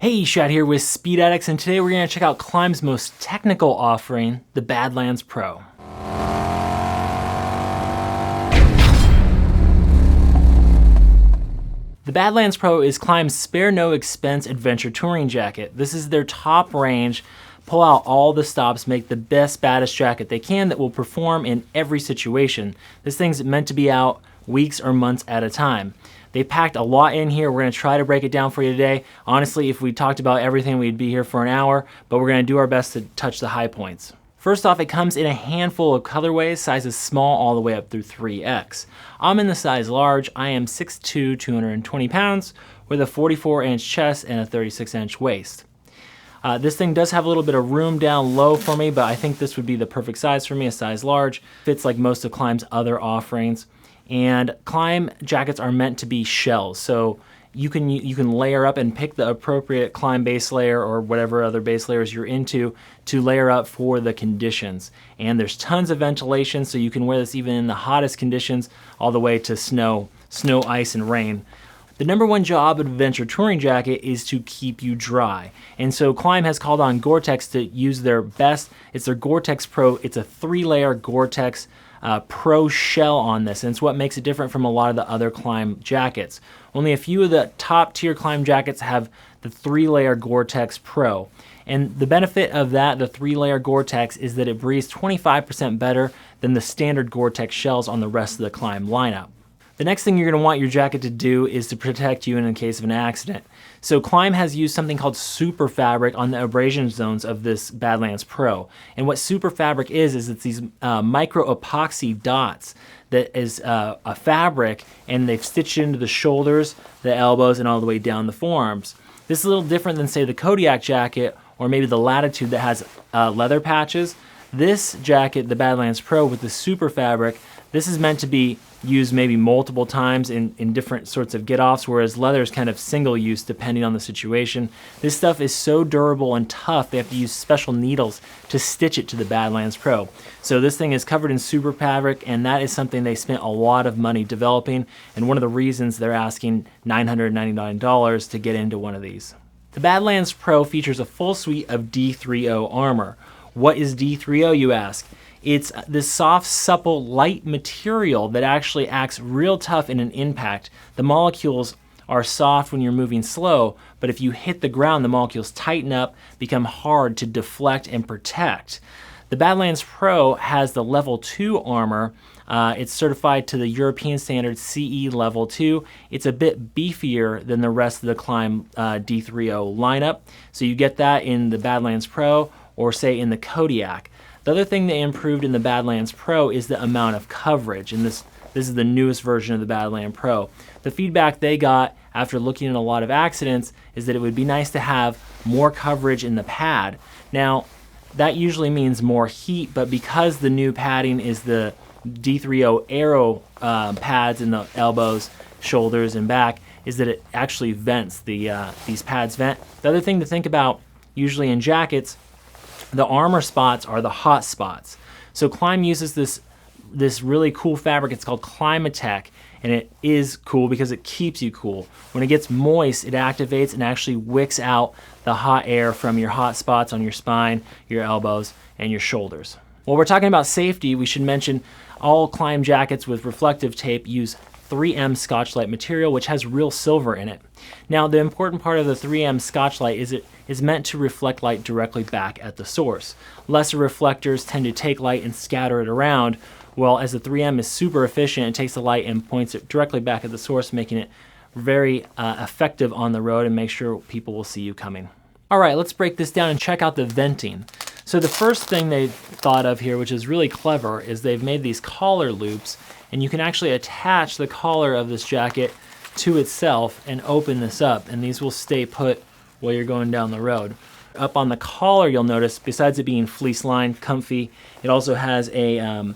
Hey, Shad here with Speed Addicts, and today we're going to check out Klim's most technical offering, the Badlands Pro. The Badlands Pro is Klim's spare no expense adventure touring jacket. This is their top range, pull out all the stops, make the best, baddest jacket they can that will perform in every situation. This thing's meant to be out weeks or months at a time. They packed a lot in here. We're going to try to break it down for you today. Honestly, if we talked about everything, we'd be here for an hour, but we're going to do our best to touch the high points. First off, it comes in a handful of colorways, sizes small all the way up through 3X. I'm in the size large. I am 6'2", 220 pounds, with a 44-inch chest and a 36-inch waist. This thing does have a little bit of room down low for me, but I think this would be the perfect size for me, a size large. Fits like most of Klim's other offerings. And Klim jackets are meant to be shells, so you can layer up and pick the appropriate Klim base layer or whatever other base layers you're into to layer up for the conditions. And there's tons of ventilation, so you can wear this even in the hottest conditions all the way to snow, ice, and rain. The number one job of an adventure touring jacket is to keep you dry. And so Klim has called on GORE-TEX to use their best. It's their GORE-TEX Pro. It's a 3-layer GORE-TEX Pro shell on this, and it's what makes it different from a lot of the other Klim jackets. Only a few of the top tier Klim jackets have the 3-layer GORE-TEX Pro. And the benefit of that, the 3-layer GORE-TEX, is that it breathes 25% better than the standard GORE-TEX shells on the rest of the Klim lineup. The next thing you're going to want your jacket to do is to protect you in case of an accident. So Klim has used something called super fabric on the abrasion zones of this Badlands Pro. And what super fabric is it's these micro epoxy dots that is a fabric, and they've stitched into the shoulders, the elbows, and all the way down the forearms. This is a little different than, say, the Kodiak jacket or maybe the Latitude that has leather patches. This jacket, the Badlands Pro with the super fabric, this is meant to be used maybe multiple times in different sorts of get-offs, whereas leather is kind of single use depending on the situation. This stuff is so durable and tough, they have to use special needles to stitch it to the Badlands Pro. So this thing is covered in super fabric, and that is something they spent a lot of money developing, and one of the reasons they're asking $999 to get into one of these. The Badlands Pro features a full suite of D3O armor. What is D3O, you ask? It's this soft, supple, light material that actually acts real tough in an impact. The molecules are soft when you're moving slow, but if you hit the ground, the molecules tighten up, become hard to deflect and protect. The Badlands Pro has the level 2 armor. It's certified to the European standard CE level 2. It's a bit beefier than the rest of the Klim D3O lineup. So you get that in the Badlands Pro or say in the Kodiak. The other thing they improved in the Badlands Pro is the amount of coverage, and this is the newest version of the Badlands Pro. The feedback they got after looking at a lot of accidents is that it would be nice to have more coverage in the pad. Now, that usually means more heat, but because the new padding is the D3O AERO pads in the elbows, shoulders, and back, is that it actually vents, these pads vent. The other thing to think about, usually in jackets, the armor spots are the hot spots. So Klim uses this really cool fabric. It's called KlimaTech, and it is cool because it keeps you cool. When it gets moist, it activates and actually wicks out the hot air from your hot spots on your spine, your elbows, and your shoulders. While we're talking about safety, we should mention all Klim jackets with reflective tape use 3M SCOTCHLITE material, which has real silver in it. Now, the important part of the 3M SCOTCHLITE is it is meant to reflect light directly back at the source. Lesser reflectors tend to take light and scatter it around, while as the 3M is super efficient, it takes the light and points it directly back at the source, making it very effective on the road and make sure people will see you coming. All right, let's break this down and check out the venting. So the first thing they thought of here, which is really clever, is they've made these collar loops, and you can actually attach the collar of this jacket to itself and open this up, and these will stay put while you're going down the road. Up on the collar, you'll notice, besides it being fleece lined, comfy, it also has a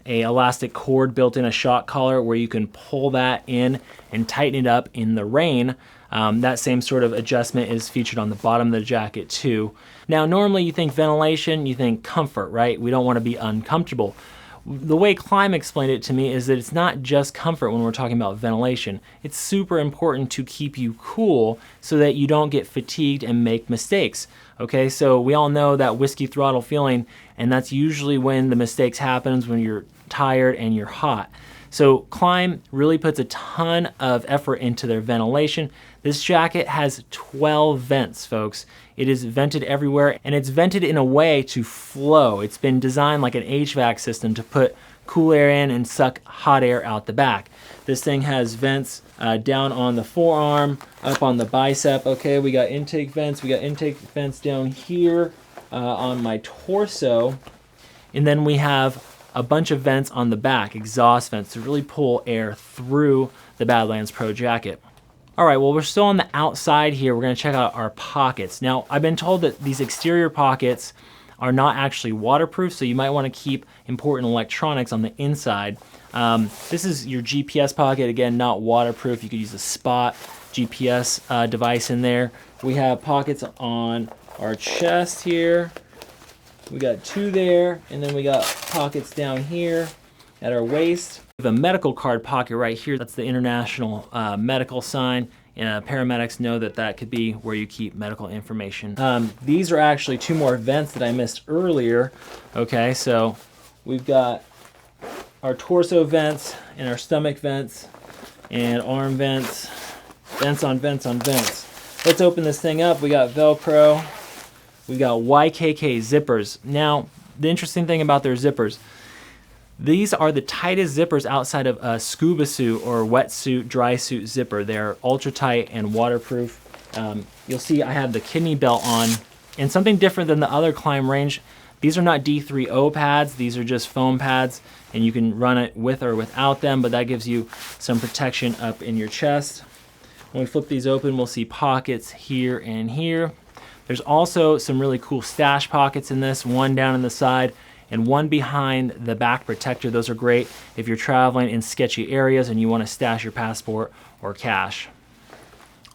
elastic cord built in, a shock collar where you can pull that in and tighten it up in the rain. That same sort of adjustment is featured on the bottom of the jacket too. Now, normally you think ventilation, you think comfort, right? We don't want to be uncomfortable. The way Klim explained it to me is that it's not just comfort when we're talking about ventilation. It's super important to keep you cool so that you don't get fatigued and make mistakes. Okay, so we all know that whiskey throttle feeling, and that's usually when the mistakes happens, when you're tired and you're hot. So Klim really puts a ton of effort into their ventilation. This jacket has 12 vents, folks. It is vented everywhere, and it's vented in a way to flow. It's been designed like an HVAC system to put cool air in and suck hot air out the back. This thing has vents down on the forearm, up on the bicep. Okay, we got intake vents. We got intake vents down here on my torso. And then we have a bunch of vents on the back, exhaust vents, to really pull air through the Badlands Pro jacket. All right, well, we're still on the outside here. We're gonna check out our pockets. Now, I've been told that these exterior pockets are not actually waterproof, so you might wanna keep important electronics on the inside. This is your GPS pocket, again, not waterproof. You could use a Spot GPS device in there. We have pockets on our chest here. We got 2 there, and then we got pockets down here at our waist. We have a medical card pocket right here. That's the international medical sign. Paramedics know that that could be where you keep medical information. These are actually 2 more vents that I missed earlier. Okay, so we've got our torso vents and our stomach vents and arm vents, vents on vents on vents. Let's open this thing up. We got Velcro. We got YKK zippers. Now, the interesting thing about their zippers, these are the tightest zippers outside of a scuba suit or wetsuit, dry suit zipper. They're ultra tight and waterproof. You'll see I have the kidney belt on, and something different than the other Klim range. These are not D3O pads. These are just foam pads, and you can run it with or without them, but that gives you some protection up in your chest. When we flip these open, we'll see pockets here and here. There's also some really cool stash pockets in this, one down in the side and one behind the back protector. Those are great if you're traveling in sketchy areas and you want to stash your passport or cash.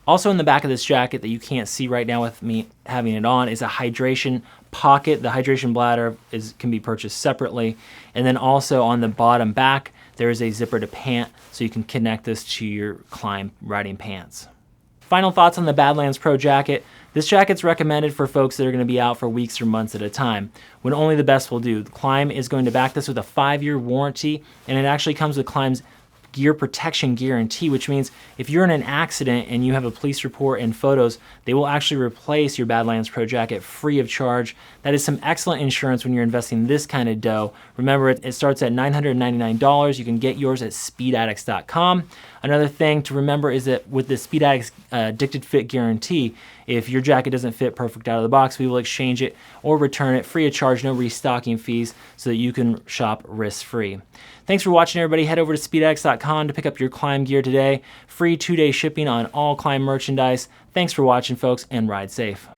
Also in the back of this jacket that you can't see right now with me having it on is a hydration pocket. The hydration bladder can be purchased separately. And then also on the bottom back, there is a zipper to pant, so you can connect this to your Klim riding pants. Final thoughts on the Badlands Pro jacket. This jacket's recommended for folks that are going to be out for weeks or months at a time, when only the best will do. Klim is going to back this with a 5-year warranty, and it actually comes with Klim's gear protection guarantee, which means if you're in an accident and you have a police report and photos, they will actually replace your Badlands Pro jacket free of charge. That is some excellent insurance when you're investing this kind of dough. Remember, it starts at $999. You can get yours at speedaddicts.com. Another thing to remember is that with the Speed Addicts Addicted Fit Guarantee, if your jacket doesn't fit perfect out of the box, we will exchange it or return it free of charge, no restocking fees, so that you can shop risk-free. Thanks for watching, everybody. Head over to speedaddicts.com to pick up your Klim gear today. Free 2-day shipping on all Klim merchandise. Thanks for watching, folks, and ride safe.